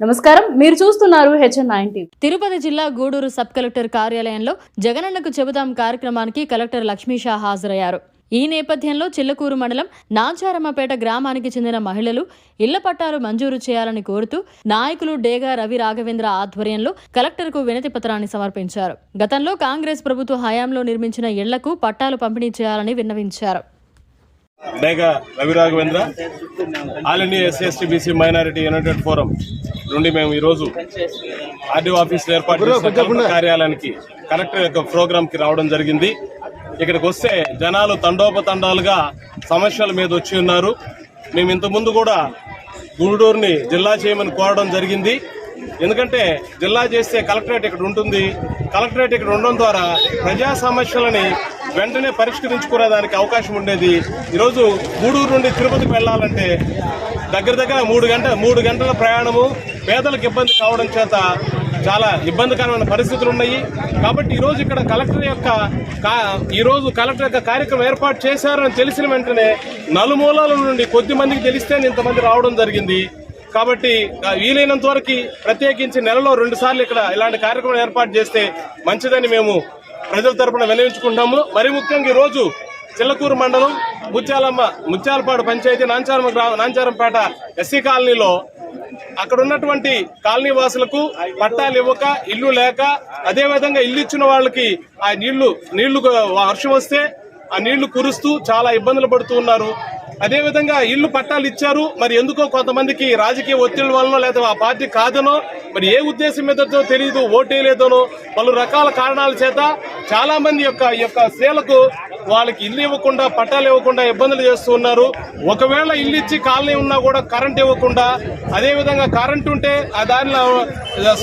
నమస్కారం, మీరు చూస్తున్నారు HN9 టీవీ. తిరుపతి జిల్లా గూడూరు సబ్ కలెక్టర్ కార్యాలయంలో జగనన్నకు చెబుతాం కార్యక్రమానికి కలెక్టర్ లక్ష్మీషా హాజరయ్యారు. ఈ నేపథ్యంలో చిల్లకూరు మండలం నాచారమ్మపేట గ్రామానికి చెందిన మహిళలు ఇళ్ల పట్టాలు మంజూరు చేయాలని కోరుతూ నాయకులు డేగా రవి రాఘవేంద్ర ఆధ్వర్యంలో కలెక్టర్కు వినతి పత్రాన్ని సమర్పించారు. గతంలో కాంగ్రెస్ ప్రభుత్వ హయాంలో నిర్మించిన ఇళ్లకు పట్టాలు పంపిణీ చేయాలని విన్నవించారు. డేగా Ravi Raghavendra all India SC/ST/BC minority United forum నుండి మేము ఈరోజు ఆర్డీఓ ఆఫీసులో ఏర్పాటు చేసిన కార్యాలయానికి కలెక్టర్ యొక్క ప్రోగ్రామ్ కి రావడం జరిగింది. ఇక్కడికి వస్తే జనాలు తండోపతండాలుగా సమస్యల మీద వచ్చి ఉన్నారు. మేము ఇంతకుముందు కూడా గూడూరుని జిల్లా చేయమని కోరడం జరిగింది. ఎందుకంటే జిల్లా చేస్తే కలెక్టరేట్ ఇక్కడ ఉంటుంది. కలెక్టరేట్ ఇక్కడ ఉండడం ద్వారా ప్రజా సమస్యలని వెంటనే పరిష్కరించుకునేదానికి అవకాశం ఉండేది. ఈరోజు గూడూరు నుండి తిరుపతికి వెళ్లాలంటే దగ్గర 3 గంటల ప్రయాణము పేదలకు ఇబ్బంది కావడం చేత చాలా ఇబ్బందికరమైన పరిస్థితులు ఉన్నాయి. కాబట్టి ఈరోజు ఇక్కడ కలెక్టర్ యొక్క కార్యక్రమం ఏర్పాటు చేశారని తెలిసిన వెంటనే నలుమూలల నుండి కొద్ది మందికి తెలిస్తే ఇంతమంది రావడం జరిగింది. కాబట్టి వీలైనంత వరకు ప్రత్యేకించి నెలలో 2 సార్లు ఇక్కడ ఇలాంటి కార్యక్రమం ఏర్పాటు చేస్తే మంచిదని మేము ప్రజల తరపున విన్నవించుకుంటాము. మరి ముఖ్యంగా ఈరోజు చిల్లకూరు మండలం ముత్యాలపాడు పంచాయతీ నాంచారంపేట ఎస్సీ కాలనీలో అక్కడ ఉన్నటువంటి కాలనీ వాసులకు పట్టాలు ఇవ్వక, ఇల్లు లేక, అదేవిధంగా ఇల్లు ఇచ్చిన వాళ్ళకి ఆ నీళ్లు వర్షం వస్తే ఆ నీళ్లు కురుస్తూ చాలా ఇబ్బందులు పడుతూ ఉన్నారు. అదేవిధంగా ఇల్లు పట్టాలు ఇచ్చారు, మరి ఎందుకో కొంతమందికి రాజకీయ ఒత్తిళ్ల వలన లేదా ఆ పార్టీ కాదనో మరి ఏ ఉద్దేశం మీదతో తెలియదు, ఓటేయలేదనో పలు రకాల కారణాల చేత చాలా మంది యొక్క స్త్రీలకు వాళ్ళకి ఇల్లు ఇవ్వకుండా, పట్టాలు ఇవ్వకుండా ఇబ్బందులు చేస్తూ ఉన్నారు. ఒకవేళ ఇల్లు ఇచ్చి కాలనీ ఉన్నా కూడా కరెంట్ ఇవ్వకుండా, అదేవిధంగా కరెంట్ ఉంటే ఆ దారిలో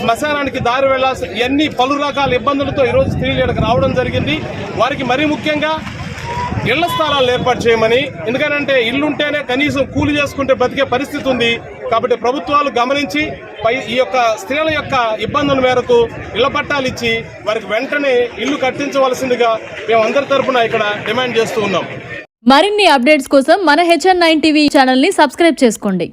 శ్మశానానికి దారి వెళ్లాల్సి ఇవన్నీ పలు రకాల ఇబ్బందులతో ఈరోజు స్త్రీలు ఇక్కడికి రావడం జరిగింది. వారికి మరీ ముఖ్యంగా ఇళ్ల స్థలాలు ఏర్పాటు చేయమని, ఎందుకంటే ఇల్లుంటేనే కనీసం కూలి చేసుకుంటే బతికే పరిస్థితి ఉంది. కాబట్టి ప్రభుత్వాలు గమనించి ఈ యొక్క స్త్రీల యొక్క ఇబ్బందుల మేరకు ఇళ్ల పట్టాలు ఇచ్చి వారికి వెంటనే ఇల్లు కట్టించవలసిందిగా మేము అందరి తరఫున ఇక్కడ డిమాండ్ చేస్తూ ఉన్నాం. మరిన్ని అప్డేట్స్ కోసం మన HN9 టీవీ ఛానల్ ని సబ్స్క్రైబ్ చేసుకోండి.